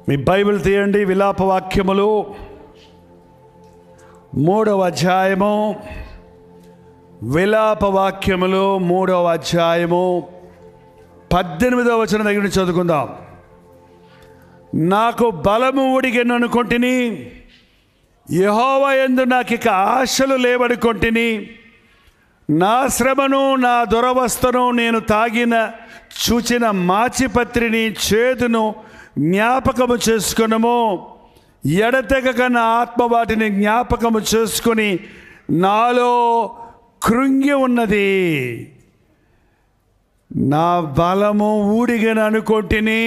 మీ Bible తీయండి, విలాప వాక్యములు 3వ అధ్యాయము. విలాప వాక్యములు 3వ అధ్యాయము 18వ వచనం దగ్గర నుంచి చదువుకుందాం. నాకు బలము ఊడిగెననుకొంటిని, యెహోవా యందు నాకిక ఆశలు లేవనుకొంటిని. నా శ్రమను నా దురవస్థను నేను తాగిన చూచిన మాచిపత్రిని చేదును జ్ఞాపకము చేసుకునము. ఎడతెగక నా ఆత్మ వాటిని జ్ఞాపకము చేసుకుని నాలో కృంగి ఉన్నది. నా బలము ఊడిగను అనుకొంటిని,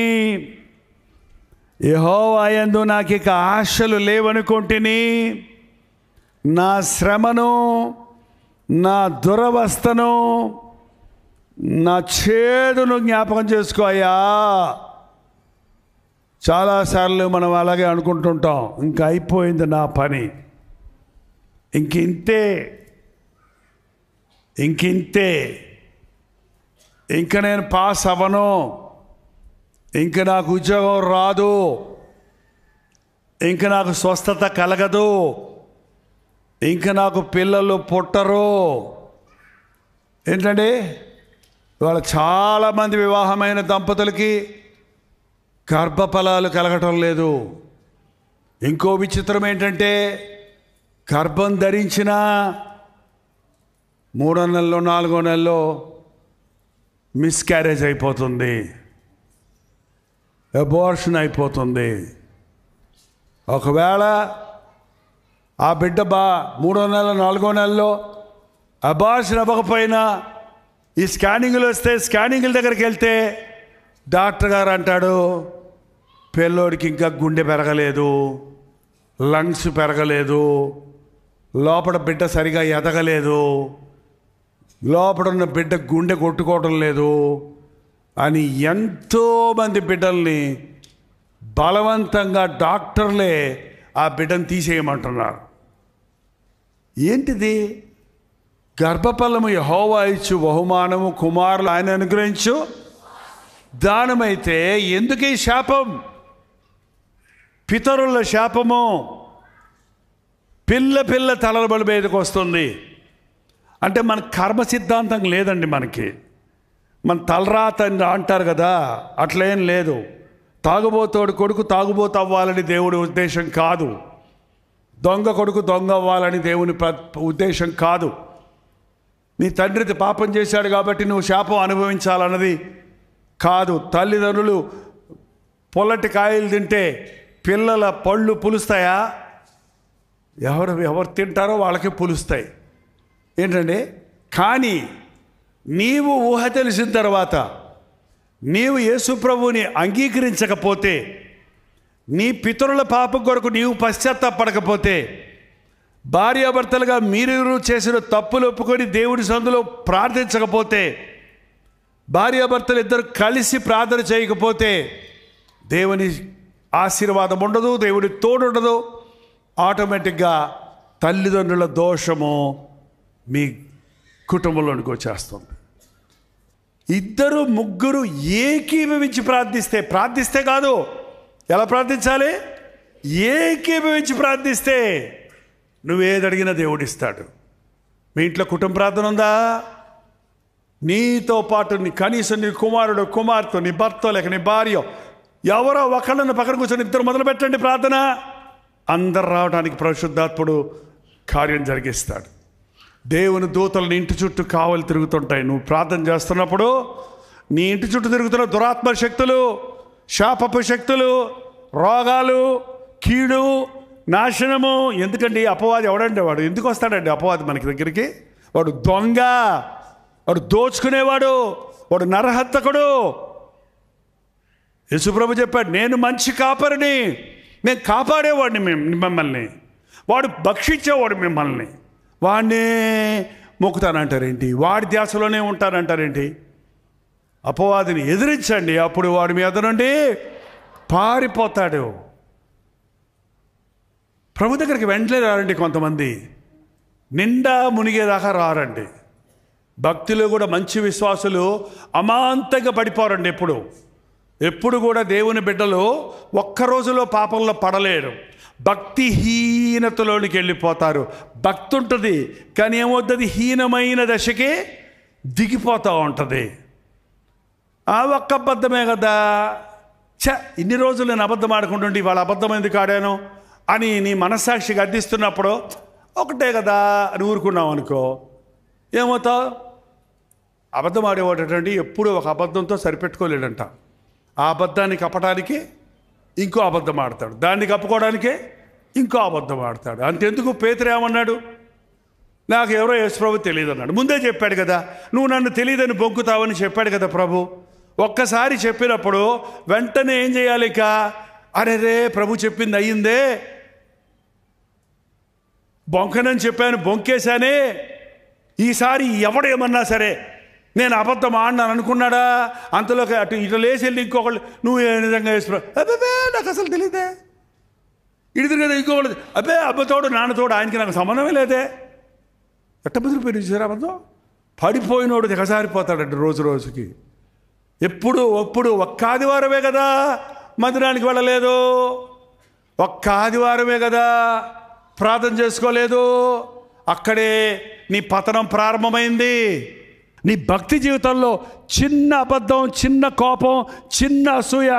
యెహోవా యందు నాకిక ఆశలు లేవనుకొంటిని. నా శ్రమను నా దురవస్థను నా చేదును జ్ఞాపకం చేసుకోయ్యా. చాలాసార్లు మనం అలాగే అనుకుంటుంటాం, ఇంక అయిపోయింది నా పని, ఇంకింతే, ఇంక నేను పాస్ అవ్వను, ఇంక నాకు ఉద్యోగం రాదు, ఇంక నాకు స్వస్థత కలగదు, ఇంక నాకు పిల్లలు పుట్టరు. ఏంటంటే ఇవాళ చాలామంది వివాహమైన దంపతులకి గర్భఫలాలు కలగటం లేదు. ఇంకో విచిత్రం ఏంటంటే గర్భం ధరించిన 3వ నెలలో 4వ నెలలో మిస్క్యారేజ్ అయిపోతుంది, అబార్షన్ అయిపోతుంది. ఒకవేళ ఆ బిడ్డ 3వ నెల 4వ నెలలో అబార్షన్ అవ్వకపోయినా ఈ స్కానింగ్లు వస్తే స్కానింగ్ల దగ్గరికి వెళ్తే డాక్టర్ గారు అంటాడు, పిల్లోడికి ఇంకా గుండె పెరగలేదు, లంగ్స్ పెరగలేదు, లోపల బిడ్డ సరిగా ఎదగలేదు, లోపల ఉన్న బిడ్డ గుండె కొట్టుకోవడం లేదు అని ఎంతోమంది బిడ్డల్ని బలవంతంగా డాక్టర్లే ఆ బిడ్డను తీసేయమంటున్నారు. ఏంటిది? గర్భఫలము యెహోవా ఇచ్చు బహుమానము, కుమారులు ఆయన అనుగ్రహించు దానమైతే ఎందుకు ఈ శాపం? పితరుల శాపము పిల్ల తలల బలి మీదకి వస్తుంది. అంటే మన కర్మ సిద్ధాంతం లేదండి మనకి. మన తలరాత అని అంటారు కదా, అట్లేం లేదు. తాగుబోతోడు కొడుకు తాగుబోతు అవ్వాలని దేవుడి ఉద్దేశం కాదు. దొంగ కొడుకు దొంగ అవ్వాలని దేవుని ఉద్దేశం కాదు. నీ తండ్రి పాపం చేశాడు కాబట్టి నువ్వు శాపం అనుభవించాలన్నది కాదు. తల్లిదండ్రులు పొల్లటి కాయలు తింటే పిల్లల పళ్ళు పులుస్తాయా? ఎవరు తింటారో వాళ్ళకి పులుస్తాయి. ఏంటండి? కానీ నీవు ఊహ తెలిసిన తర్వాత నీవు యేసు ప్రభువుని అంగీకరించకపోతే, నీ పితరుల పాపం కొరకు నీవు పశ్చాత్తాపడకపోతే, భార్యాభర్తలుగా మీరు చేసిన తప్పులు ఒప్పుకొని దేవుడి సందులో ప్రార్థించకపోతే, భార్యాభర్తలు ఇద్దరు కలిసి ప్రార్థన చేయకపోతే దేవుని ఆశీర్వాదం ఉండదు, దేవుడి తోడు ఉండదు. ఆటోమేటిక్గా తల్లిదండ్రుల దోషము మీ కుటుంబంలోనికి వచ్చేస్తుంది. ఇద్దరు ముగ్గురు ఏకీభవించి ప్రార్థిస్తే కాదు, ఎలా ప్రార్థించాలి? ఏకీభవించి ప్రార్థిస్తే నువ్వేది అడిగినా దేవుడిస్తాడు. మీ ఇంట్లో కుటుంబ ప్రార్థన ఉందా? నీతో పాటు కనీసం నీ కుమారుడు కుమార్తె, నీ భర్త లేక నీ భార్య, ఎవరో ఒకళ్ళని పక్కన కూర్చొని ఇద్దరు మొదలు పెట్టండి ప్రార్థన. అందరు రావడానికి పరిశుద్ధాత్ముడు కార్యం జరిగిస్తాడు. దేవుని దూతలు నీ ఇంటి చుట్టూ కావలి తిరుగుతుంటాయి. నువ్వు ప్రార్థన చేస్తున్నప్పుడు నీ ఇంటి చుట్టూ తిరుగుతున్న దురాత్మ శక్తులు, శాపపు శక్తులు, రోగాలు, కీడు, నాశనము. ఎందుకండి? అపవాది ఎవడండి? వాడు ఎందుకు వస్తాడండి అపవాది మనకి దగ్గరికి? వాడు దొంగ, వాడు దోచుకునేవాడు, వాడు నరహంతకుడు. యేసుప్రభు చెప్పాడు, నేను మంచి కాపరిని, నేను కాపాడేవాడిని మిమ్మల్ని, వాడు భక్షించేవాడు మిమ్మల్ని, వాడినే మొక్కుతానంటారేంటి? వాడి ధ్యాసలోనే ఉంటానంటారేంటి? అపవాదిని ఎదిరించండి, అప్పుడు వాడి మీద నుండి పారిపోతాడు. ప్రభు దగ్గరికి వెంటనే రారండి. కొంతమంది నిండా మునిగేదాకా రారండి. భక్తులు కూడా మంచి విశ్వాసులు అమాంతంగా పడిపోరండి. ఎప్పుడు ఎప్పుడు కూడా దేవుని బిడ్డలు ఒక్క రోజులో పాపంలో పడలేరు, భక్తిహీనతలోనికి వెళ్ళిపోతారు. భక్తి ఉంటుంది కానీ ఏమవుతుంది, హీనమైన దశకి దిగిపోతూ ఉంటుంది. ఆ ఒక్క అబద్ధమే కదా, ఇన్ని రోజులు నేను అబద్ధం ఆడుకుంటుంటే ఇవాళ అబద్ధం ఎందుకు ఆడాను అని నీ మనస్సాక్షికి అర్థిస్తున్నప్పుడు ఒకటే కదా అని ఊరుకున్నావు అనుకో, ఏమవుతావు? అబద్ధం ఆడేవాడటండి ఎప్పుడూ ఒక అబద్ధంతో సరిపెట్టుకోలేడంట. ఆ అబద్ధాన్ని కప్పడానికి ఇంకో అబద్ధం ఆడతాడు, దాన్ని కప్పుకోవడానికే ఇంకో అబద్ధం ఆడతాడు. అంతెందుకు పేతురు ఏమన్నాడు, నాకు ఎవరో యేసుప్రభు తెలియదు అన్నాడు. ముందే చెప్పాడు కదా, నువ్వు నన్ను తెలియదని బొంకుతావని చెప్పాడు కదా ప్రభు. ఒక్కసారి చెప్పినప్పుడు వెంటనే ఏం చేయాలి? ఇక అరే ప్రభు చెప్పింది అయ్యిందే, బొంకనని చెప్పాను బొంకేశానే, ఈసారి ఎవడేమన్నా సరే నేను అబద్ధం ఆడినాను అనుకున్నాడా? అంతలోకి అటు ఇటు లేచి వెళ్ళి ఇంకొకళ్ళు నువ్వు ఏ నిజంగా అబ్బే నాకు అసలు తెలియదే, ఇటు తిరిగి ఇంకొకళ్ళు అబ్బే అబ్బతోడు నాన్నతోడు ఆయనకి నాకు సంబంధమే లేదే. ఎట్ట బదిలిపోయి చూసారా అబద్ధం? పడిపోయినోడు దిగజారిపోతాడంట రోజు రోజుకి. ఎప్పుడు ఒక్క ఆదివారమే కదా మందిరానికి వెళ్ళలేదు, ఒక్క ఆదివారమే కదా ప్రార్థన చేసుకోలేదు, అక్కడే నీ పతనం ప్రారంభమైంది. నీ భక్తి జీవితంలో చిన్న అబద్ధం, చిన్న కోపం, చిన్న అసూయ,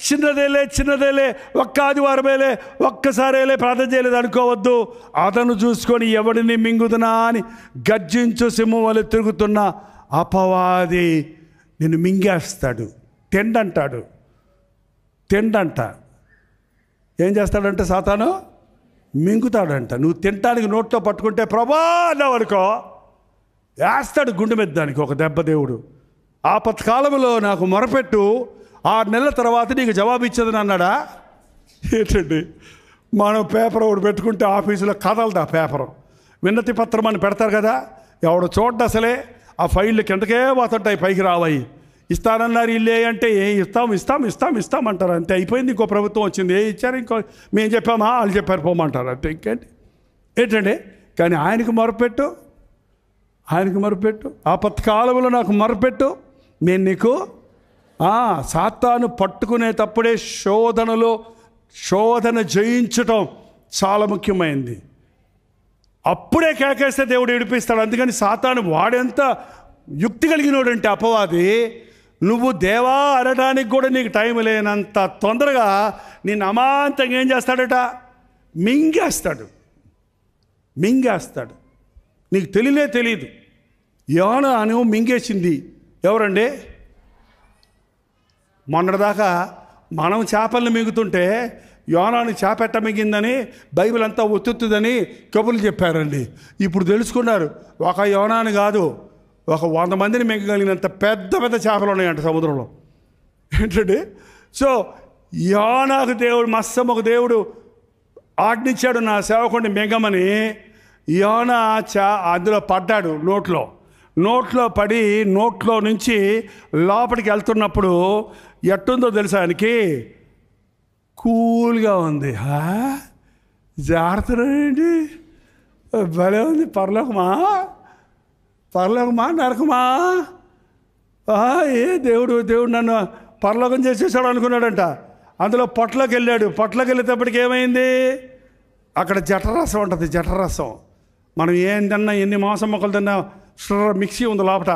చిన్నదేలే ఒక్క ఆదివారమేలే ఒక్కసారేలే ప్రార్థన చేయలేదు అనుకోవద్దు. అతను చూసుకొని ఎవడిని మింగుదునా అని గర్జించు సింహం వలె తిరుగుతున్న అపవాది నిన్ను మింగేస్తాడు. తిండంటాడు, తిండంట. ఏం చేస్తాడంటే సాతాను మింగుతాడంట. నువ్వు తినటానికి నోట్లో పట్టుకుంటే ప్రభా అన్నావు అనుకో, వేస్తాడు గుండె మీద దానికి ఒక దెబ్బ దేవుడు. ఆపత్కాలంలో నాకు మొరపెట్టు 6 నెలల తర్వాత నీకు జవాబు ఇచ్చేదని అన్నాడా? ఏంటండి, మనం పేపర్ ఒకటి పెట్టుకుంటే ఆఫీసులో కదలదు ఆ పేపరు. విన్నతి పత్రం అని పెడతారు కదా, ఎవడు చూడ్డ అసలే ఆ ఫైళ్ళు కిందకే పోతుంటాయి, పైకి రావాయి. ఇస్తానన్నారు ఇల్లే అంటే ఇస్తాం అంటారు. అంతే అయిపోయింది. ఇంకో ప్రభుత్వం వచ్చింది, ఇచ్చారు, ఇంకో మేము చెప్పామా వాళ్ళు చెప్పారు పోమంటారు. అంతే, ఇంకేంటి ఏంటండి. కానీ ఆయనకు మొరపెట్టు, ఆపత్కాలంలో నాకు మొరపెట్టు, నేను నీకు సాతాను పట్టుకునేటప్పుడే శోధన జయించటం చాలా ముఖ్యమైనది. అప్పుడే కేకేస్తే దేవుడు విడిపిస్తాడు. అందుకని సాతాను వాడెంత యుక్తి కలిగినోడంటే అపవాది, నువ్వు దేవా అనడానికి కూడా నీకు టైం లేనంత తొందరగా నిన్ను అమాంతంగా ఏం చేస్తాడట, మింగేస్తాడు. నీకు తెలియదు. యోనాను మింగేసింది ఎవరండి? మొన్నటిదాకా మనం చేపలను మింగుతుంటే యోనాను చేపెట్ట మింగిందని బైబిల్ అంతా ఒత్తుతుందని కబుర్లు చెప్పారండి. ఇప్పుడు తెలుసుకున్నారు ఒక యోనాను కాదు, ఒక 100 మందిని మింగగలిగినంత పెద్ద చేపలు ఉన్నాయంట సముద్రంలో. ఏంటండి, సో యోనాకు దేవుడు మత్స్యముకు దేవుడు ఆజ్ఞించాడు నా సేవకుడిని మింగమని. యోనా అందులో పడ్డాడు, నోట్లో పడి నోట్లో నుంచి లోపలికి వెళ్తున్నప్పుడు ఎట్టుందో తెలుసా ఆయనకి? కూల్గా ఉంది. జాగ్రత్త ఏంటి, భలే ఉంది. పరలోకమా నరకమా? దేవుడు నన్ను పరలోకం చేసేసాడు అనుకున్నాడంట. అందులో పొట్లోకి వెళ్ళేటప్పటికి ఏమైంది? అక్కడ జఠరసం ఉంటుంది. మనం ఏం తిన్నా, ఎన్ని మాంసం మొక్కలు తిన్నా, మిక్సీ ఉంది లోపల,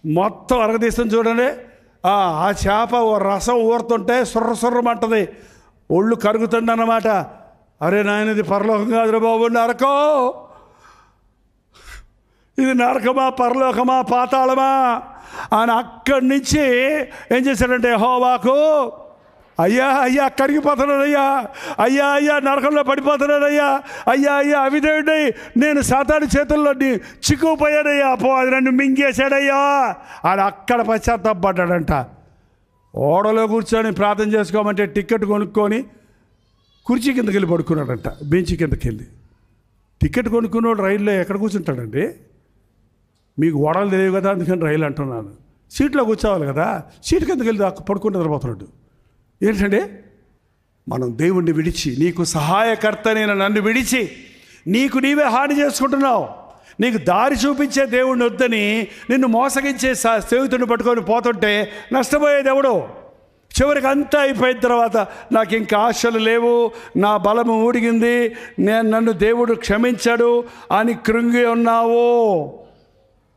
మొత్తం అరగదీస్తుంది చూడండి. ఆ చేప రసం ఊరుతుంటే సుర్రమంటది, ఒళ్ళు కరుగుతుంది అన్నమాట. అరే నాయనది పరలోకం కాదురా బాబు, నరకం. ఇది నరకమా, పరలోకమా, పాతాళమా అని అక్కడి నుంచి ఏం చేశాడంటే యెహోవాకు, అయ్యా కరిగిపోతున్నానయ్యా, అయ్యా నరకంలో పడిపోతున్నానయ్యా, అయ్యా అవిదేవుడి నేను సాతాను చేతుల్లో చిక్కుపోయానయ్యా, అది నన్ను మింగేశాడయ్యా అని అక్కడ పశ్చాత్తాపడ్డాడంట. ఓడలో కూర్చొని ప్రార్థన చేసుకోమంటే టికెట్ కొనుక్కొని కుర్చీ కిందకి వెళ్ళి పడుకున్నాడంట, బెంచ్ కిందకి వెళ్ళి. టికెట్ కొనుక్కున్నాడు రైల్లో ఎక్కడ కూర్చుంటాడండి? మీకు ఓడలు తెలియవు కదా, అందుకని రైలు అంటున్నాను. సీట్లో కూర్చోవాలి కదా, సీటు కిందకి వెళ్ళి పడుకుంటే నిద్రపోతున్నాడు. ఏంటంటే మనం దేవుణ్ణి విడిచి, నీకు సహాయకర్త నేను నన్ను విడిచి నీకు నీవే హాని చేసుకుంటున్నావు. నీకు దారి చూపించే దేవుణ్ణి వద్దని నిన్ను మోసగించే స్నేహితుడిని పట్టుకొని పోతుంటే నష్టపోయేది ఎవడు? చివరికి అంతా అయిపోయిన తర్వాత నాకు ఇంకా ఆశలు లేవు, నా బలము ఊడిగింది, నన్ను దేవుడు క్షమించాడు అని కృంగి ఉన్నావు.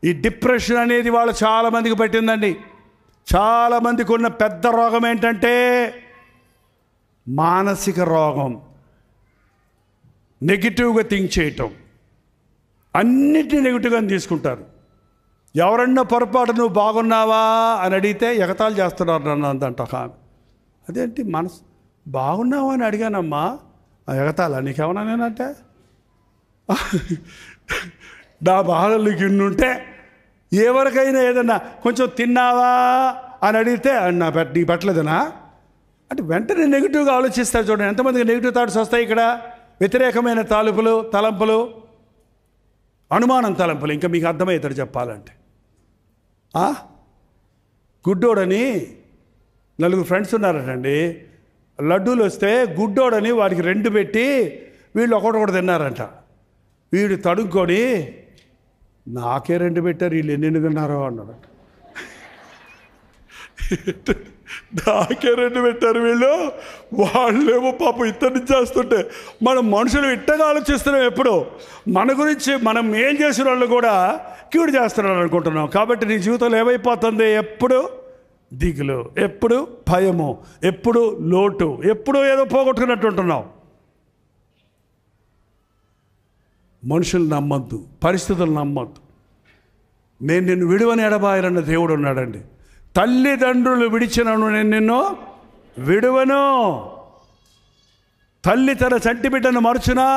ఈ డిప్రెషన్ అనేది వాళ్ళు చాలామందికి పట్టిందండి. చాలామందికి ఉన్న పెద్ద రోగం ఏంటంటే మానసిక రోగం. నెగిటివ్గా థింక్ చేయటం, అన్నిటినీ నెగిటివ్గా తీసుకుంటారు. ఎవరన్నా పొరపాటు నువ్వు బాగున్నావా అని అడిగితే ఎగతాళి చేస్తున్నారు నన్ను అందంట. అదేంటి మనసు బాగున్నావా అని అడిగానమ్మా, ఎగతాళా నీకేమన్నా నేనంటే? నా బాధలు నీకు ఇన్నుంటే ఎవరికైనా ఏదన్నా కొంచెం తిన్నావా అని అడిగితే నీకు పెట్టలేదనా అంటే వెంటనే నెగిటివ్గా ఆలోచిస్తారు. చూడండి ఎంతమందికి నెగిటివ్ థాట్స్ వస్తాయి ఇక్కడ. వ్యతిరేకమైన తలంపులు, అనుమానం తలంపులు. ఇంకా మీకు అర్థమవుతాడు చెప్పాలంటే. గుడ్డోడని 4 ఫ్రెండ్స్ ఉన్నారటండి. లడ్డూలు వస్తే గుడ్డోడని వాడికి 2 పెట్టి వీళ్ళు ఒకటి తిన్నారంట. వీడు తడుక్కొని నాకే 2 పెట్టారు, వీళ్ళు ఎన్ని తిన్నారో అన్నాడు. నాకే 2 పెట్టారు వీళ్ళు, వాళ్ళేమో పాపం ఇతన్ని చేస్తుంటే మనం మనుషులు ఇట్టగా ఆలోచిస్తున్నాం. ఎప్పుడు మన గురించి మనం ఏం చేసిన వాళ్ళు కూడా కీడు చేస్తున్నారు అనుకుంటున్నాం. కాబట్టి నీ జీవితంలో ఏమైపోతుంది? ఎప్పుడు దిగులు, ఎప్పుడు భయము, ఎప్పుడు లోటు, ఎప్పుడు ఏదో పోగొట్టుకున్నట్టు ఉంటున్నావు. మనుషులు నమ్మద్దు, పరిస్థితులు నమ్మద్దు. నేను నిన్ను విడువని ఎడబాయరన్న దేవుడు ఉన్నాడండి. తల్లిదండ్రులు విడిచినను నేను నిన్ను విడువను. తల్లి తన చంటి బిడ్డను మరచునా,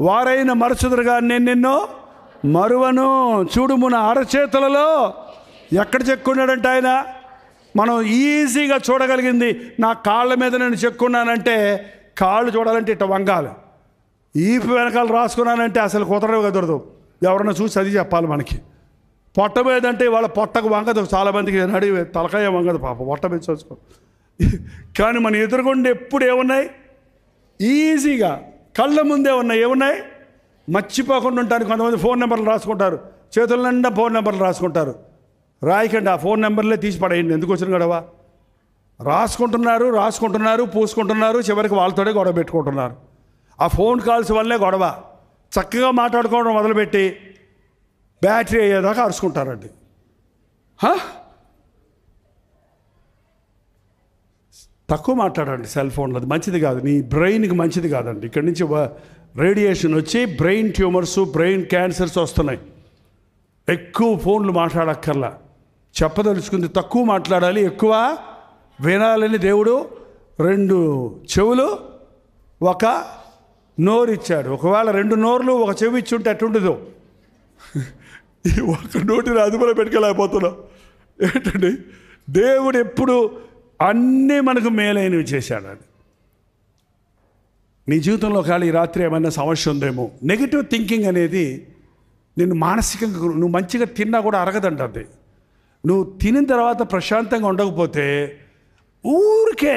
వారైన మరచుదురుగా నేను నిన్ను మరువను. చూడుమున అరచేతులలో ఎక్కడ చెక్కున్నాడంటే ఆయన. మనం ఈజీగా చూడగలిగింది నా కాళ్ళ మీద నేను చెక్కున్నానంటే, కాళ్ళు చూడాలంటే ఇట్ట వంగాలి. ఈపు వెనకాల రాసుకున్నానంటే అసలు కుదరదు. ఎవరన్నా చూసి అది చెప్పాలి మనకి. పొట్ట మీద అంటే వాళ్ళ పొట్టకు వంగదు. చాలామందికి నడివే తలకాయ వంగదు పాపం, పొట్ట మీద చూసుకో. కానీ మన ఎదురుగుండా ఎప్పుడు ఏమున్నాయి? ఈజీగా కళ్ళ ముందే ఉన్నాయి. ఏమున్నాయి? మర్చిపోకుండా ఉంటానికి కొంతమంది ఫోన్ నెంబర్లు రాసుకుంటారు, చేతుల నిండా ఫోన్ నెంబర్లు రాసుకుంటారు. రాయకండి, ఆ ఫోన్ నెంబర్లే తీసి పడేయండి. ఎందుకు వచ్చిన గొడవ? రాసుకుంటున్నారు, పూసుకుంటున్నారు, చివరికి వాళ్ళతోనే గొడవ పెట్టుకుంటున్నారు. ఆ ఫోన్ కాల్స్ వల్లే గొడవ. చక్కగా మాట్లాడుకోవడం మొదలుపెట్టి బ్యాటరీ అయ్యేదాకా అరుచుకుంటారండి. తక్కువ మాట్లాడండి సెల్ ఫోన్లో, అది మంచిది కాదు, నీ బ్రెయిన్కి మంచిది కాదండి. ఇక్కడి నుంచి రేడియేషన్ వచ్చి బ్రెయిన్ ట్యూమర్స్, బ్రెయిన్ క్యాన్సర్స్ వస్తున్నాయి. ఎక్కువ ఫోన్లు మాట్లాడక్కర్లా. చెప్పదలుచుకుంది తక్కువ మాట్లాడాలి, ఎక్కువ వినాలని దేవుడు 2 చెవులు 1 నోరు ఇచ్చాడు. ఒకవేళ 2 నోర్లు 1 చెవి ఇచ్చి ఉంటే అట్టుండదు. ఒక నోటిని అదుపులో పెట్టుకోలేకపోతున్నాం. ఏంటండి, దేవుడు ఎప్పుడు అన్నీ మనకు మేలైనవి చేశాడు. నీ జీవితంలో ఒకవేళ ఈ రాత్రి ఏమైనా సమస్య ఉందేమో. నెగిటివ్ థింకింగ్ అనేది నిన్ను మానసికంగా, నువ్వు మంచిగా తిన్నా కూడా అరగదండి. అది నువ్వు తినిన తర్వాత ప్రశాంతంగా ఉండకపోతే ఊరికే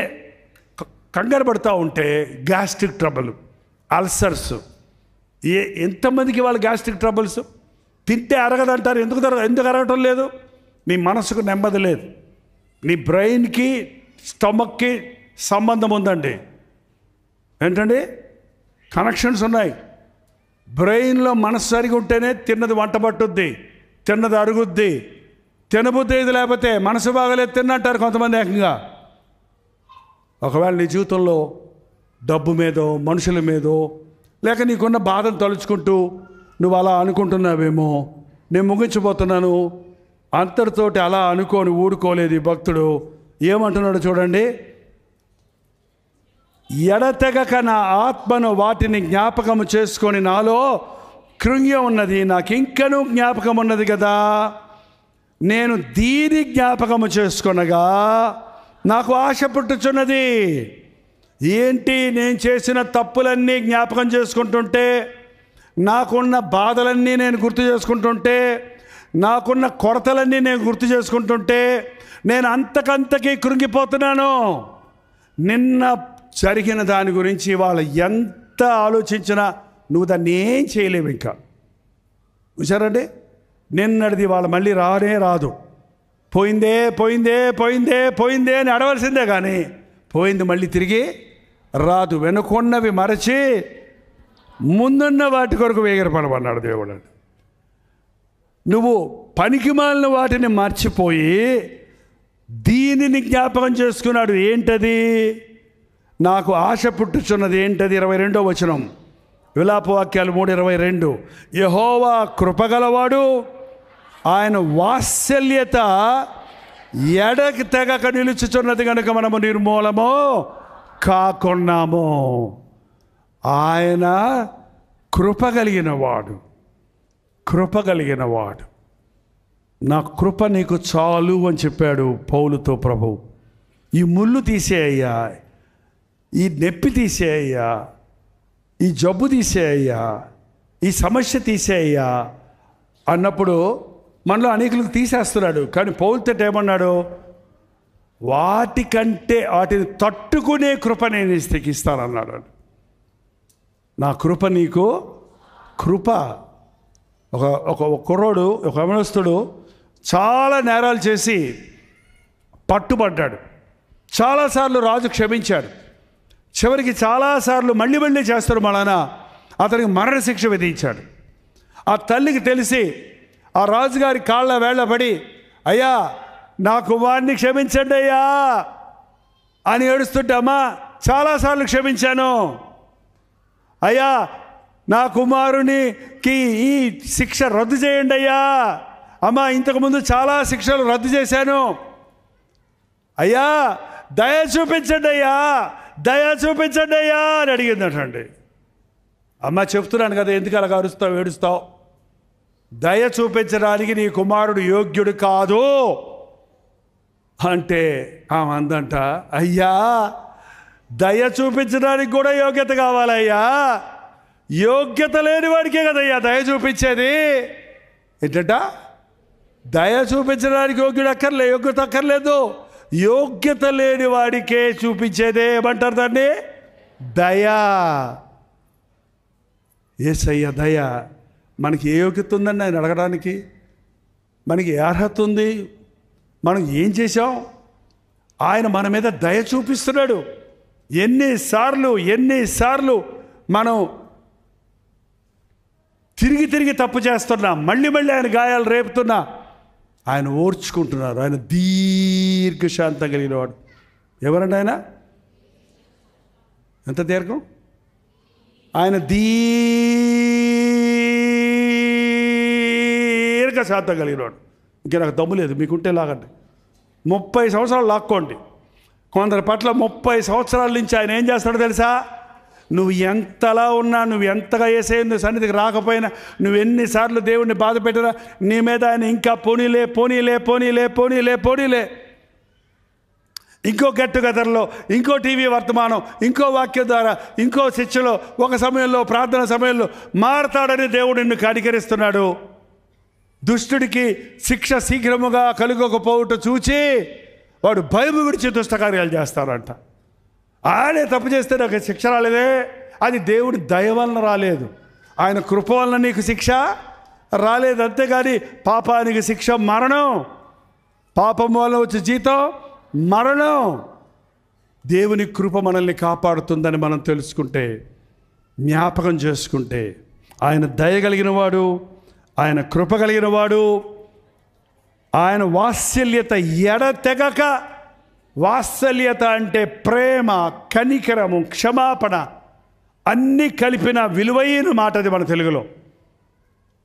కంగారు పడుతూ ఉంటే గ్యాస్ట్రిక్ ట్రబుల్, అల్సర్స్. ఎంతమందికి వాళ్ళు గ్యాస్ట్రిక్ ట్రబుల్స్? తింటే అరగదంటారు. ఎందుకు అరగటం లేదు? నీ మనసుకు నెమ్మది లేదు. నీ బ్రెయిన్కి స్టమక్కి సంబంధం ఉందండి. ఏంటండి, కనెక్షన్స్ ఉన్నాయి. బ్రెయిన్లో మనసు సరిగా ఉంటేనే తిన్నది వంట పట్టుద్ది, తిన్నది అరుగుద్ది. తినబుద్ధి ఇది లేకపోతే మనసు బాగలేదు తిన్నంటారు కొంతమంది ఏకంగా. ఒకవేళ నీ జీవితంలో డబ్బు మీదో, మనుషుల మీదో, లేక నీకున్న బాధను తలుచుకుంటూ నువ్వు అలా అనుకుంటున్నావేమో. నేను ముగించబోతున్నాను. అంతటితోటి అలా అనుకోని ఊడుకోలేదు ఈ భక్తుడు. ఏమంటున్నాడు చూడండి. ఎడతెగక నా ఆత్మను వాటిని జ్ఞాపకము చేసుకొని నాలో కృంగి ఉన్నది. నాకు ఇంకనూ జ్ఞాపకం ఉన్నది కదా. నేను దీని జ్ఞాపకము చేసుకొనగా నాకు ఆశ పుట్టుచున్నది. ఏంటి? నేను చేసిన తప్పులన్నీ జ్ఞాపకం చేసుకుంటుంటే, నాకున్న బాధలన్నీ నేను గుర్తు చేసుకుంటుంటే, నాకున్న కొరతలన్నీ నేను గుర్తు చేసుకుంటుంటే నేను అంతకంతకీ కృంగిపోతున్నాను. నిన్న జరిగిన దాని గురించి వాళ్ళు ఎంత ఆలోచించినా నువ్వు దాన్ని ఏం చేయలేవు. ఇంకా చూసారండి, నిన్నటిది వాళ్ళు మళ్ళీ రానే రాదు. పోయిందే పోయిందే పోయిందే పోయిందే అని అడవలసిందే, కానీ పోయింది మళ్ళీ తిరిగి రాదు. వెనుకున్నవి మరచి ముందున్న వాటి కొరకు వేగిరపడమన్నాడు దేవుడు. నువ్వు పనికిమాలిన వాటిని మర్చిపోయి దీనిని జ్ఞాపకం చేసుకున్నాడు. ఏంటది? నాకు ఆశ పుట్టుచున్నది ఏంటది? 22వ వచనం, విలాపవాక్యాలు 3:22. యెహోవా కృపగలవాడు, ఆయన వాత్సల్యత ఎడకి తెగక నిలుచుచున్నది కనుక మనము నిర్మూలము కాకున్నాము. ఆయన కృప కలిగినవాడు, కృప కలిగినవాడు. నా కృప నీకు చాలు అని చెప్పాడు పౌలుతో ప్రభు. ఈ ముళ్ళు తీసేయ్యా, ఈ నొప్పి తీసేయ్యా, ఈ జబ్బు తీసేయ్యా, ఈ సమస్య తీసేయ్యా అన్నప్పుడు మనలో అనేకులకు తీసేస్తున్నాడు. కానీ పౌలుతో ఏమన్నాడు? వాటిని తట్టుకునే కృప నేను ఇస్తానన్నాడు. నా కృప నీకు కృప. ఒక కుర్రోడు, ఒక యవనస్తుడు చాలా నేరాలు చేసి పట్టుబడ్డాడు. చాలాసార్లు రాజు క్షమించాడు. చివరికి చాలాసార్లు మళ్ళీ మళ్ళీ చేస్తాడు వలన అతనికి మరణశిక్ష విధించాడు. ఆ తల్లికి తెలిసి ఆ రాజుగారి కాళ్ళ వేళ్ళ పడి, అయ్యా నా కుమారుని క్షమించండి అయ్యా అని ఏడుస్తుంటే, అమ్మా చాలాసార్లు క్షమించాను అయ్యా, నా కుమారునికి ఈ శిక్ష రద్దు చేయండి అయ్యా, అమ్మా ఇంతకుముందు చాలా శిక్షలు రద్దు చేశాను అయ్యా, దయ చూపించండి అయ్యా, దయ చూపించండి అయ్యా అని అడిగిందటండి. అమ్మ చెప్తున్నాను కదా, ఎందుకు అలాగ అరుస్తావు ఏడుస్తావు? దయ చూపించడానికి నీ కుమారుడు యోగ్యుడు కాదు అంటే ఆమె అందంట, అయ్యా దయ చూపించడానికి కూడా యోగ్యత కావాలయ్యా, యోగ్యత లేని వాడికే కదయ్యా దయ చూపించేది. ఏంటంట? దయ చూపించడానికి యోగ్యత అక్కర్లేదు, యోగ్యత లేని వాడికే చూపించేదే. ఏమంటారు దాన్ని? దయా. యేసయ్య దయ. మనకి ఏ యోగ్యత ఉందండి ఆయన అడగడానికి? మనకి ఏ అర్హత ఉంది? మనం ఏం చేశాం? ఆయన మన మీద దయ చూపిస్తున్నాడు. ఎన్నిసార్లు మనం తిరిగి తప్పు చేస్తున్నా, మళ్ళీ ఆయన గాయాలు రేపుతున్నా ఆయన ఓర్చుకుంటున్నారు. ఆయన దీర్ఘశాంతం కలిగినవాడు. ఎవరండి ఆయన? ఎంత దీర్ఘం? ఆయన దీర్ఘశాంతం కలిగినవాడు. ఇంకా నాకు దమ్ము లేదు, మీకుంటే లాగండి. 30 సంవత్సరాలు లాక్కోండి. కొందరి పట్ల 30 సంవత్సరాల నుంచి ఆయన ఏం చేస్తాడో తెలుసా? నువ్వు ఎంతలా ఉన్నా, నువ్వు ఎంతగా యేసయ్య సన్నిధికి రాకపోయినా, నువ్వు ఎన్నిసార్లు దేవుణ్ణి బాధ పెట్టినా, నీ మీద ఆయన ఇంకా పోనీలే. ఇంకో గెట్ టుగెదర్లో, ఇంకో టీవీ వర్తమానం, ఇంకో వాక్యం ద్వారా, ఇంకో శిక్షలో, ఒక సమయంలో ప్రార్థన సమయంలో మారతాడని దేవుడు నిన్ను కనికరిస్తున్నాడు. దుష్టుడికి శిక్ష శీఘ్రముగా కలుగకపోవుట చూచి వాడు భయం విడిచి దుష్టకార్యాలు చేస్తారంట. ఆయనే తప్పు చేస్తే నాకు శిక్ష రాలేదే, అది దేవుడి దయ వలన రాలేదు, ఆయన కృప వలన నీకు శిక్ష రాలేదు. అంతేగాని పాపానికి శిక్ష మరణం, పాపం వల్ల వచ్చే జీతం మరణం. దేవుని కృప మనల్ని కాపాడుతుందని మనం తెలుసుకుంటే, జ్ఞాపకం చేసుకుంటే, ఆయన దయ కలిగిన వాడు, ఆయన కృప కలిగిన వాడు, ఆయన వాత్సల్యత ఎడతెగక. వాత్సల్యత అంటే ప్రేమ, కనికరము, క్షమాపణ అన్నీ కలిపిన విలువైన మాట అది మన తెలుగులో.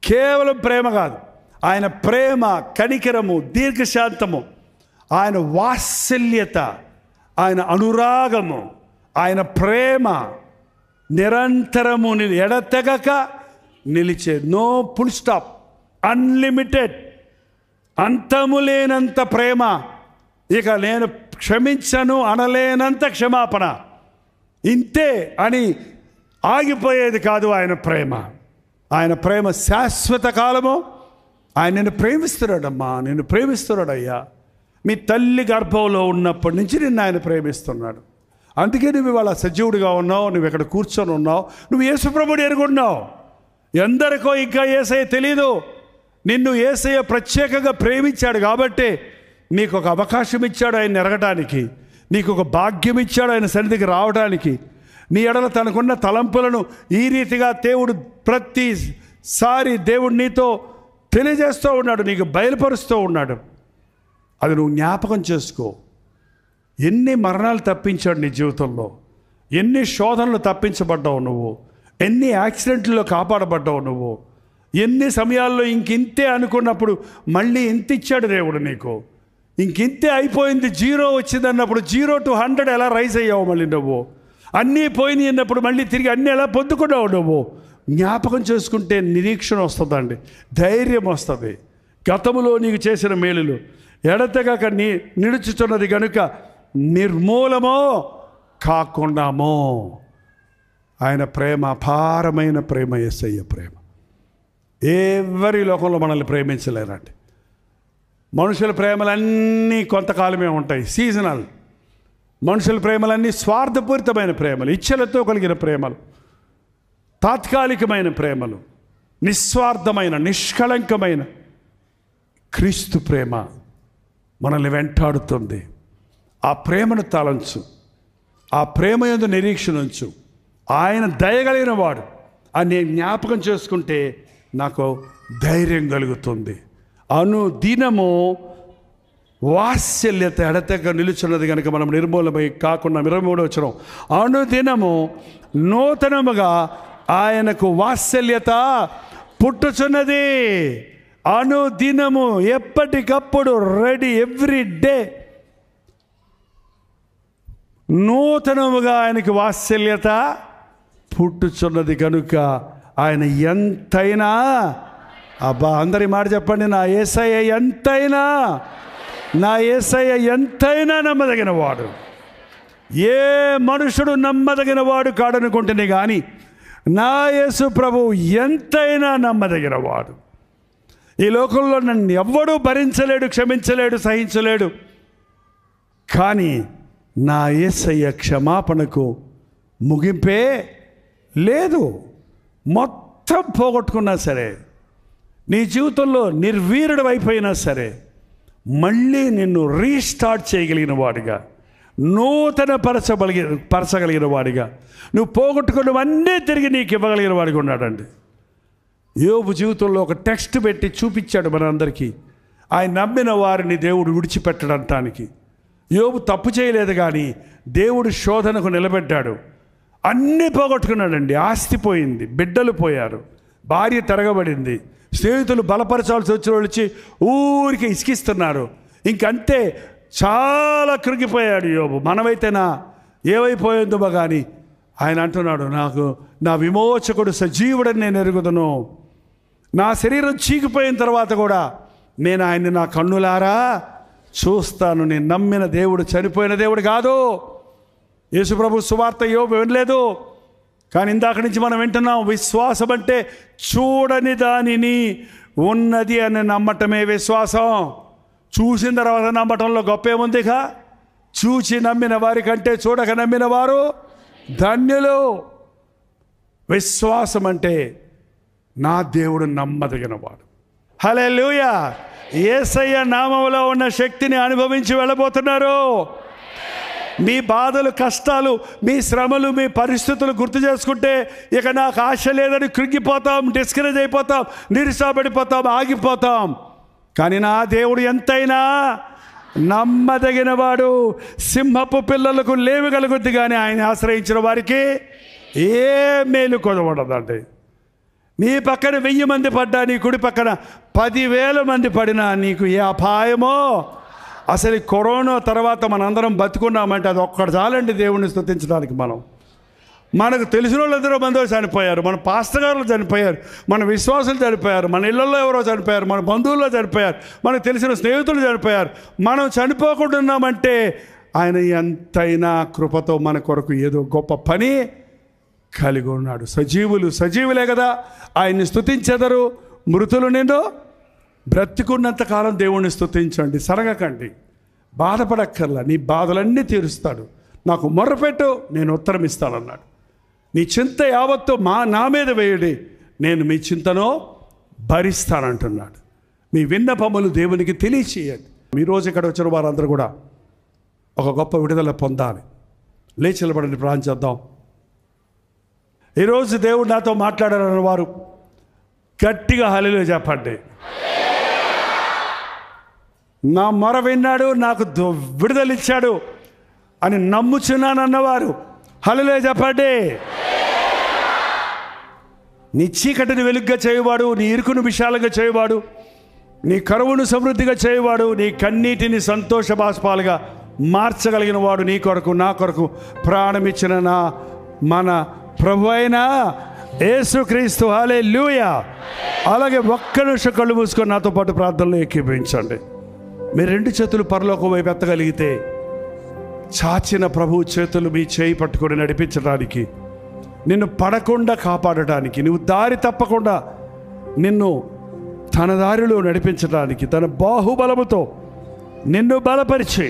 కేవలం ప్రేమ కాదు, ఆయన ప్రేమ, కనికరము, దీర్ఘశాంతము, ఆయన వాత్సల్యత, ఆయన అనురాగము, ఆయన ప్రేమ నిరంతరము ఎడతెగక నిలిచే. నో ఫుల్ స్టాప్, అన్లిమిటెడ్, అంతము లేనంత ప్రేమ. ఇక నేను క్షమించను అనలేనంత క్షమాపణ. ఇంతే అని ఆగిపోయేది కాదు ఆయన ప్రేమ. ఆయన ప్రేమ శాశ్వత కాలము. ఆయన నిన్ను ప్రేమిస్తున్నాడమ్మా, నిన్ను ప్రేమిస్తున్నాడయ్యా. మీ తల్లి గర్భంలో ఉన్నప్పటి నుంచి నిన్ను ఆయన ప్రేమిస్తున్నాడు. అందుకే నువ్వు ఇవాళ సజీవుడిగా ఉన్నావు, నువ్వు ఇక్కడ కూర్చొని ఉన్నావు, నువ్వు యేసుప్రభుని ఎరుగున్నావు. ఎందరికో ఇంకా యేసయ్య తెలీదు. నిన్ను యేసయ్య ప్రత్యేకంగా ప్రేమించాడు కాబట్టి నీకు ఒక అవకాశం ఇచ్చాడు ఆయన ఎరగటానికి, నీకు ఒక భాగ్యం ఇచ్చాడు ఆయన సన్నిధికి రావడానికి. నీ ఎడల తనకున్న తలంపులను ఈ రీతిగా దేవుడు ప్రతిసారి దేవుడు నీతో తెలియజేస్తూ ఉన్నాడు, నీకు బయలుపరుస్తూ ఉన్నాడు. అది నువ్వు జ్ఞాపకం చేసుకో. ఎన్ని మరణాలు తప్పించాడు నీ జీవితంలో, ఎన్ని శోధనలు తప్పించబడ్డావు నువ్వు, ఎన్ని యాక్సిడెంట్లో కాపాడబడ్డావు నువ్వు, ఎన్ని సమయాల్లో ఇంకింతే అనుకున్నప్పుడు మళ్ళీ ఇంత ఇచ్చాడు దేవుడు నీకు. ఇంకింతే అయిపోయింది, 0 వచ్చింది అన్నప్పుడు 0 to 100 ఎలా రైజ్ అయ్యావు మళ్ళీ నువ్వు. అన్నీ పోయినాయి అన్నప్పుడు మళ్ళీ తిరిగి అన్నీ ఎలా పొందుకున్నావు నువ్వు. జ్ఞాపకం చేసుకుంటే నిరీక్షణ వస్తుందండి, ధైర్యం వస్తుంది. గతములో నీకు చేసిన మేలులు ఎడతెగక నిలుచుచున్నది కనుక నిర్మూలమో కాకుండామో. ఆయన ప్రేమ అపారమైన ప్రేమ, యేసయ్య ప్రేమ. ఎవరి లోకంలో మనల్ని ప్రేమించలేరండి. మనుషుల ప్రేమలన్నీ కొంతకాలమే ఉంటాయి, సీజనల్. మనుషుల ప్రేమలన్నీ స్వార్థపూరితమైన ప్రేమలు, ఇచ్చలతో కలిగిన ప్రేమలు, తాత్కాలికమైన ప్రేమలు. నిస్వార్థమైన నిష్కళంకమైన క్రీస్తు ప్రేమ మనల్ని వెంటాడుతుంది. ఆ ప్రేమను తలంచు, ఆ ప్రేమ యందు నిరీక్షణ ఉంచు. ఆయన దయగలిగిన వాడు అని నేను జ్ఞాపకం చేసుకుంటే నాకు ధైర్యం కలుగుతుంది. అనుదినము వాత్సల్యత ఎడతెగక నిలుచున్నది కనుక మనం నిర్మూలమై కాకుండా 23వ వచనం, అనుదినము నూతనముగా ఆయనకు వాత్సల్యత పుట్టుచున్నది. అనుదినము, ఎప్పటికప్పుడు, రెడీ, ఎవ్రీ డే నూతనముగా ఆయనకి వాత్సల్యత పుట్టుచున్నది కనుక ఆయన ఎంతైనా, అబ్బా అందరి మాట చెప్పండి, నా యేసయ్య ఎంతైనా, నా యేసయ్య ఎంతైనా నమ్మదగిన వాడు. ఏ మనుషుడు నమ్మదగిన వాడు కాడనుకుంటేనే కానీ నా యేసు ప్రభు ఎంతైనా నమ్మదగిన వాడు. ఈ లోకంలో నన్ను ఎవ్వడూ భరించలేడు, క్షమించలేడు, సహించలేడు. కానీ నా యేసయ్య క్షమాపణకు ముగింపే లేదు. మొత్తం పోగొట్టుకున్నా సరే, నీ జీవితంలో నిర్వీర్యుడు అయిపోయినా సరే, మళ్ళీ నిన్ను రీస్టార్ట్ చేయగలిగిన వాడిగా, నూతన పరచగలిగిన వాడిగా, నువ్వు పోగొట్టుకున్నవన్నీ తిరిగి నీకు ఇవ్వగలిగిన వాడిగా ఉన్నాడండి. యోబు జీవితంలో ఒక టెక్స్ట్ పెట్టి చూపించాడు మనందరికీ. ఆయన నమ్మిన వారిని దేవుడు విడిచిపెట్టడంటానికి. యోబు తప్పు చేయలేదు, కానీ దేవుడు శోధనకు నిలబెట్టాడు. అన్నీ పోగొట్టుకున్నాడండి. ఆస్తి పోయింది, బిడ్డలు పోయారు, భార్య తిరగబడింది, స్నేహితులు బలపరచాల్సి వచ్చిన వాళ్ళు వచ్చి ఊరికి ఇసికిస్తున్నారు. ఇంకంతే, చాలా కృంగిపోయాడు యోబు. మనమైతేనా ఏమైపోయిందో కానీ ఆయన అంటున్నాడు, నాకు నా విమోచకుడు సజీవుడని నేను ఎరుగుదును. నా శరీరం చీకిపోయిన తర్వాత కూడా నేను ఆయన్ని నా కన్నులారా చూస్తాను. నేను నమ్మిన దేవుడు చనిపోయిన దేవుడు కాదు. యేసుప్రభు సువార్త యోబు వినలేదు, కానీ ఇందాక నుంచి మనం వింటున్నాం. విశ్వాసం అంటే చూడని దానిని ఉన్నది అని నమ్మటమే విశ్వాసం. చూసిన తర్వాత నమ్మటంలో గొప్పేముందిగా? చూచి నమ్మిన వారి కంటే చూడక నమ్మిన వారు ధన్యులు. విశ్వాసం అంటే నా దేవుడు నమ్మదగినవాడు. హల్లెలూయా. యేసయ్య నామములో ఉన్న శక్తిని అనుభవించి వెళ్ళబోతున్నారు. మీ బాధలు, కష్టాలు, మీ శ్రమలు, మీ పరిస్థితులు గుర్తు చేసుకుంటే ఇక నాకు ఆశ లేదని కృంగిపోతాం, డిస్కరేజ్ అయిపోతాం, నిరుత్సాహపడిపోతాం, ఆగిపోతాం. కానీ నా దేవుడు ఎంతైనా నమ్మదగినవాడు. సింహపు పిల్లలకు లేవి కలుగుద్ది, కానీ ఆయన ఆశ్రయించిన వారికి ఏ మేలు కొదవడదండి. నీ పక్కన 1000 మంది పడ్డా, నీ కుడి పక్కన 10,000 మంది పడినా నీకు ఏ అపాయమో. అసలు కరోనా తర్వాత మనందరం బతుకున్నామంటే అది ఒక్కటి చాలండి దేవుణ్ణి స్తుతించడానికి. మనకు తెలిసిన వాళ్ళు ఎందరో మంది చనిపోయారు, మన పాస్టర్ గారులు చనిపోయారు, మన విశ్వాసులు చనిపోయారు, మన ఇళ్లలో ఎవరో చనిపోయారు, మన బంధువుల్లో చనిపోయారు, మనకు తెలిసిన స్నేహితులు చనిపోయారు. మనం చనిపోకుండా ఉన్నామంటే ఆయన ఎంతైనా కృపతో మన కొరకు ఏదో గొప్ప పని కలిగి ఉన్నాడు. సజీవులే కదా ఆయన్ని స్తుతించెదరు. మృతులు నిన్ను బ్రతికున్నంత కాలం దేవుణ్ణి స్తుతించండి, సరగకండి, బాధపడక్కర్లా. నీ బాధలన్నీ తీరుస్తాడు. నాకు మొర్రపెట్టు, నేను ఉత్తరం ఇస్తానన్నాడు. నీ చింత యావత్తు నా మీద వేయడి, నేను మీ చింతను భరిస్తానంటున్నాడు. మీ విన్నపములు దేవునికి తెలియచేయండి. ఈరోజు ఇక్కడ వచ్చిన వారందరూ కూడా ఒక గొప్ప విడుదల పొందాలి. లేచి నిలబడండి, ప్రార్థన చేద్దాం. ఈరోజు దేవుడు నాతో మాట్లాడారన్న వారు గట్టిగా హల్లెలూయా చెప్పండి. నా మొర విన్నాడు, నాకు విడుదలిచ్చాడు అని నమ్ముచున్నానన్నవారు హల్లెలూయా చెప్పండి. నీ చీకటిని వెలుగ్గా చేయవాడు, నీ ఇరుకును విశాలంగా చేయవాడు, నీ కరువును సమృద్ధిగా చేయవాడు, నీ కన్నీటిని సంతోష బాష్పాలుగా మార్చగలిగిన వాడు నీ కొరకు నా కొరకు ప్రాణమిచ్చిన మన ప్రభు అయిన యేసుక్రీస్తు. హల్లెలూయా. అలాగే ఒక్క నిమిషం కళ్ళు మూసుకొని నాతో పాటు ప్రార్థనలో ఏకీభవించండి. మీరు 2 చేతులు పరలోకం వైపు ఎత్తగలిగితే చాచిన ప్రభు చేతులు మీ చేయి పట్టుకొని నడిపించడానికి, నిన్ను పడకుండా కాపాడటానికి, నువ్వు దారి తప్పకుండా నిన్ను తన దారిలో నడిపించడానికి, తన బాహుబలముతో నిన్ను బలపరిచి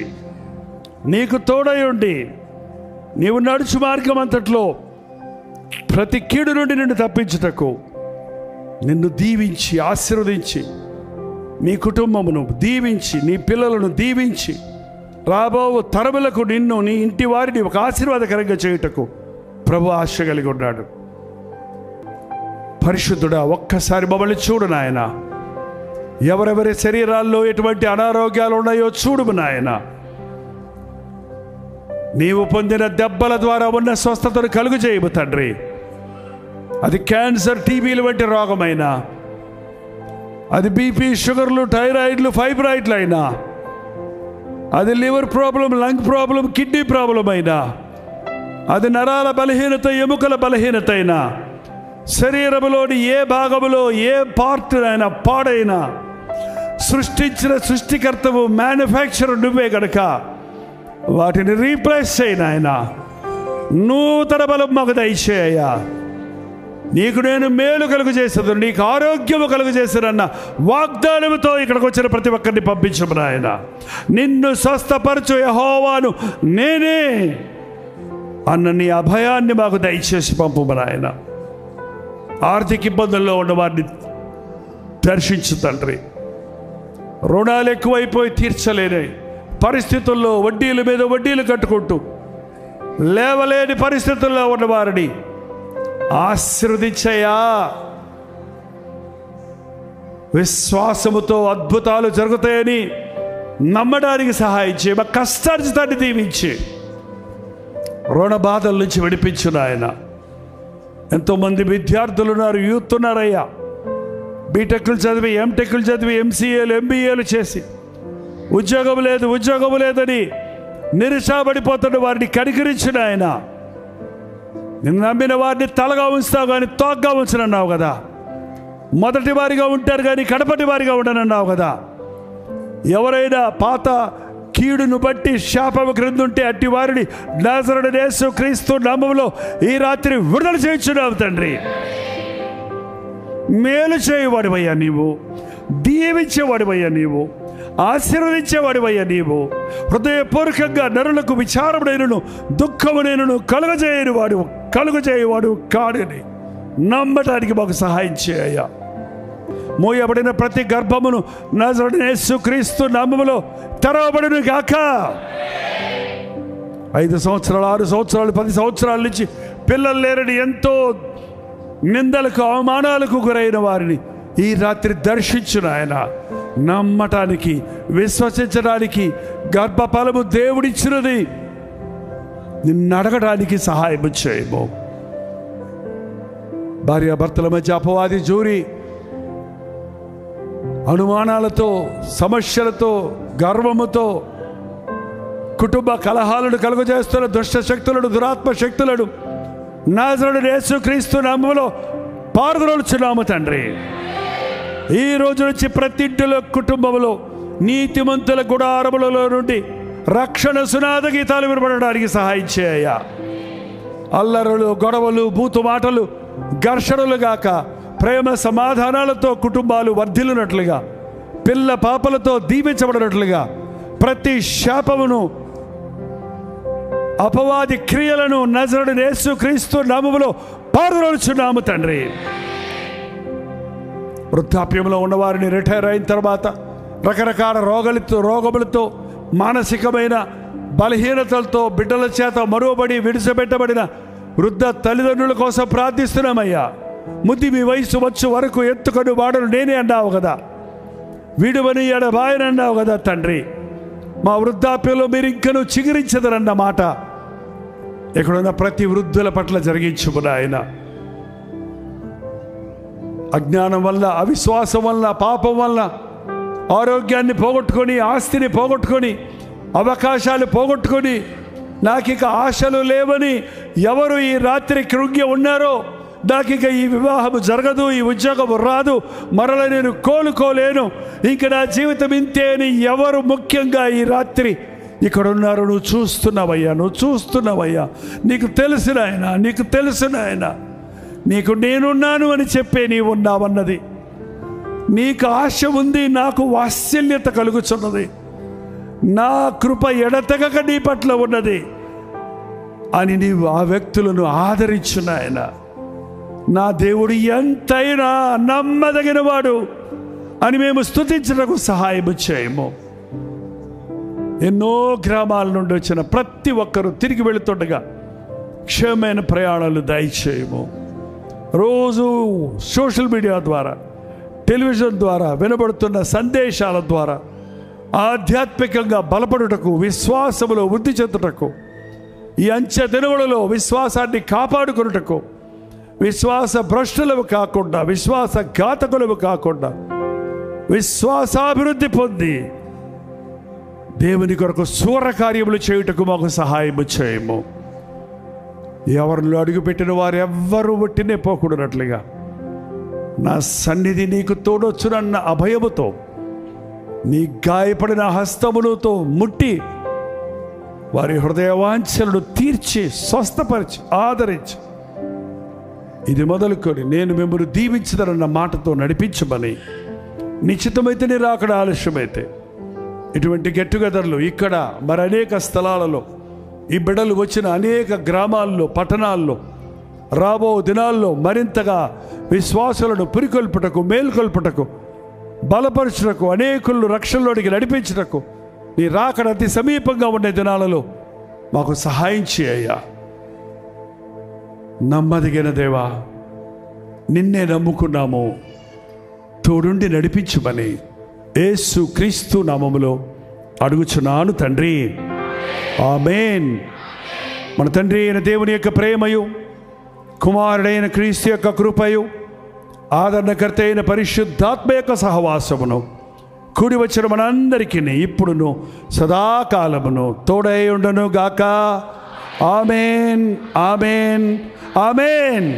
నీకు తోడై ఉండి నీవు నడుచు మార్గం అంతట్లో ప్రతి కీడు నుండి నిన్ను తప్పించుటకు, నిన్ను దీవించి ఆశీర్వదించి, నీ కుటుంబమును దీవించి, నీ పిల్లలను దీవించి, రాబో తరములకు నిన్ను నీ ఇంటి వారిని ఒక ఆశీర్వాదకరంగా చేయుటకు ప్రభు ఆశ కలిగి ఉన్నాడు. పరిశుద్ధుడా, ఒక్కసారి మమ్మల్ని చూడు నాయన. ఎవరెవరి శరీరాల్లో ఎటువంటి అనారోగ్యాలు ఉన్నాయో చూడు నాయన. నీవు పొందిన దెబ్బల ద్వారా ఉన్న స్వస్థతను కలుగు చేయము తండ్రి. అది క్యాన్సర్, టీబీలు వంటి రోగమైనా, అది బీపీ, షుగర్లు, థైరాయిడ్లు, ఫైబ్రాయిడ్లు అయినా, అది liver problem, lung problem, kidney problem అయినా, అది నరాల బలహీనత, ఎముకల బలహీనత అయినా, శరీరంలోని ఏ భాగములో ఏ పార్ట్ అయినా పాడైనా, సృష్టించిన సృష్టికర్తవు మ్యానుఫ్యాక్చరర్ నువ్వే గనక వాటిని రీప్లేస్ చేయి నాయన. నూతన బలం మాకు దయచేయ్యా. నీకు నేను మేలు కలుగు చేసేది, నీకు ఆరోగ్యము కలుగు చేశానన్న వాగ్దానముతో ఇక్కడికి వచ్చిన ప్రతి ఒక్కరిని పంపించము నాయన. నిన్ను స్వస్థపరచు యెహోవాను నేనే అన్న నీ అభయాన్ని మాకు దయచేసి పంపుము నాయన. ఆర్థిక ఇబ్బందుల్లో ఉన్న వారిని దర్శించు తండ్రి. రుణాలు ఎక్కువైపోయి తీర్చలేని పరిస్థితుల్లో వడ్డీల మీద వడ్డీలు కట్టుకుంటూ లేవలేని పరిస్థితుల్లో ఉన్న వారిని ఆశీర్వదించయ్యా. విశ్వాసముతో అద్భుతాలు జరుగుతాయని నమ్మడానికి సహాయం చేయ. మా కష్టార్జితాన్ని దీవించి రుణ బాధల నుంచి విడిపించు నాయన. ఎంతోమంది విద్యార్థులు ఉన్నారు, యూత్ ఉన్నారయ్యా. బీటెక్లు చదివి, ఎంటెక్లు చదివి, ఎంసీఏలు, ఎంబీఏలు చేసి ఉద్యోగం లేదని నిరుత్సాహపడిపోతున్న వారిని కనికరించిన ఆయన. నిన్ను నమ్మిన వారిని తలగా ఉంచుతావు కానీ తోగ్గా ఉంచనన్నావు కదా. మొదటి వారిగా ఉంటారు కానీ కడపటి వారిగా ఉండనన్నావు కదా. ఎవరైనా పాత కీడును బట్టి శాపము క్రిందుంటే అట్టి వారిని నజరేయుడైన యేసుక్రీస్తు నామములో ఈ రాత్రి విడుదల చేయించున్నావు తండ్రి. మేలు చేయవాడివయ్యా నీవు, దీవించేవాడివయ్యా నీవు, ఆశీర్వదించేవాడివయ్యా నీవు. హృదయపూర్వకంగా నరులకు విచారమునైనను దుఃఖమునైనను కలుగజేయవాడు కాడని నమ్మటానికి మాకు సహాయం చేయ. మోయబడిన ప్రతి గర్భమును నజరేయుడైన యేసుక్రీస్తు నామములో తెరవబడును గాక. 5 సంవత్సరాలు, 6 సంవత్సరాలు, 10 సంవత్సరాల నుంచి పిల్లలు లేరని ఎంతో నిందలకు, అవమానాలకు గురైన వారిని ఈ రాత్రి దర్శించును ఆయన. నమ్మటానికి, విశ్వసించడానికి గర్భఫలము దేవుడిచ్చినది నిన్ను అడగడానికి సహాయం చేయము. భార్యాభర్తల మధ్య అపవాది జూరి అనుమానాలతో, సమస్యలతో, గర్వముతో కుటుంబ కలహాలను కలుగజేస్తున్న దుష్ట శక్తులను, దురాత్మ శక్తులను నజరేయుడైన యేసుక్రీస్తు నామములో పారద్రోలుచున్నాము తండ్రి. ఈ రోజు నుంచి ప్రతి ఇంటిలో, కుటుంబంలో నీతిమంతుల గుడారములలో నుండి రక్షణ సునాద గీతాలు వినబడడానికి సహాయం చేయ. అల్లరులు, గొడవలు, బూతు మాటలు, ఘర్షణలు గాక ప్రేమ సమాధానాలతో కుటుంబాలు వర్ధిల్లునట్లుగా, పిల్ల పాపలతో దీవించబడినట్లుగా ప్రతి శాపమును, అపవాది క్రియలను నజరేయుడైన యేసుక్రీస్తు నామములో పారద్రోలుచున్నాము తండ్రి. వృద్ధాప్యంలో ఉన్నవారిని రిటైర్ అయిన తర్వాత రకరకాల రోగములతో మానసికమైన బలహీనతలతో బిడ్డల చేత మరువబడి విడిచిపెట్టబడిన వృద్ధ తల్లిదండ్రుల కోసం ప్రార్థిస్తున్నామయ్యా. ముదిమి వయసు వచ్చు వరకు ఎత్తుకొని వాడను నేనే అన్నావు కదా, విడువని ఎడబాయని అన్నావు కదా తండ్రి. మా వృద్ధాప్యంలో మీరు ఇంకను చిగురించదరన్న మాట ఇక్కడున్న ప్రతి వృద్ధుల పట్ల జరిగించుము నాయన. అజ్ఞానం వల్ల, అవిశ్వాసం వల్ల, పాపం వల్ల ఆరోగ్యాన్ని పోగొట్టుకొని, ఆస్తిని పోగొట్టుకొని, అవకాశాలు పోగొట్టుకొని, నాకిక ఆశలు లేవని ఎవరు ఈ రాత్రి కృంగి ఉన్నారో, నాకిక ఈ వివాహము జరగదు, ఈ ఉద్యోగం రాదు, మరల నేను కోలుకోలేను, ఇంక నా జీవితం ఇంతే అని ఎవరు ముఖ్యంగా ఈ రాత్రి ఇక్కడ ఉన్నారు. నువ్వు చూస్తున్నావయ్యా, నువ్వు చూస్తున్నావయ్యా. నీకు తెలుసు ఆయన, నీకు తెలుసు ఆయన. నీకు నేనున్నాను అని చెప్పే నీవు ఉన్నావన్నది. నీకు ఆశ ఉంది, నాకు వాత్సల్యత కలుగుచున్నది, నా కృప ఎడతెగక నీ పట్ల ఉన్నది అని నీవు ఆ వ్యక్తులను ఆదరించిన ఆయన. నా దేవుడు ఎంతైనా నమ్మదగిన వాడు అని మేము స్తుతించడానికి సహాయం చేయము. ఎన్నో గ్రామాల నుండి వచ్చిన ప్రతి ఒక్కరూ తిరిగి వెళుతుండగా క్షేమమైన ప్రయాణాలు దయచేయము. రోజు సోషల్ మీడియా ద్వారా, టెలివిజన్ ద్వారా వినబడుతున్న సందేశాల ద్వారా ఆధ్యాత్మికంగా బలపడుటకు, విశ్వాసములో వృద్ధి చెందుటకు, ఈ అంచె దినములలో విశ్వాసాన్ని కాపాడుకున్నటకు, విశ్వాస భ్రష్టులము కాకుండా, విశ్వాస ఘాతకులము కాకుండా విశ్వాసాభివృద్ధి పొంది దేవుని కొరకు సూర కార్యములు చేయుటకు మాకు సహాయము చేయము. ఎవరిలో అడుగుపెట్టిన వారు ఎవ్వరూ ఒట్టినే పోకూడనట్లుగా నా సన్నిధి నీకు తోడొచ్చునన్న అభయముతో నీ గాయపడిన హస్తములతో ముట్టి వారి హృదయవాంఛలను తీర్చి, స్వస్థపరిచి, ఆదరించి ఇది మొదలుకొని నేను మిమ్మల్ని దీవించదనన్న మాటతో నడిపించమని, నిశ్చితమైతే నీ రాకడ ఆలస్యమైతే ఇటువంటి గెట్ టుగెదర్లు ఇక్కడ మరి అనేక స్థలాలలో ఈ బిడ్డలు వచ్చిన అనేక గ్రామాల్లో, పట్టణాల్లో రాబో దినాల్లో మరింతగా విశ్వాసులను పురికొల్పుటకు, మేల్కొల్పుటకు, బలపరచుటకు, అనేకులను రక్షణలోనికి నడిపించుటకు నీ రాకడ అతి సమీపంగా ఉండే దినాలలో మాకు సహాయం చేయ్యా. నమ్మదగిన దేవా, నిన్నే నమ్ముకున్నాము, తోడుండి నడిపించుమని యేసు క్రీస్తు నామములో అడుగుచున్నాను తండ్రి, ఆమేన్. మన తండ్రి అయిన దేవుని యొక్క ప్రేమయు, కుమారుడైన క్రీస్తు యొక్క కృపయు, ఆదరణకర్త అయిన పరిశుద్ధాత్మ యొక్క సహవాసమును కూడి వచ్చిన మనందరికీ ఇప్పుడును సదాకాలమును తోడై ఉండును గాక. ఆమేన్, ఆమేన్, ఆమేన్.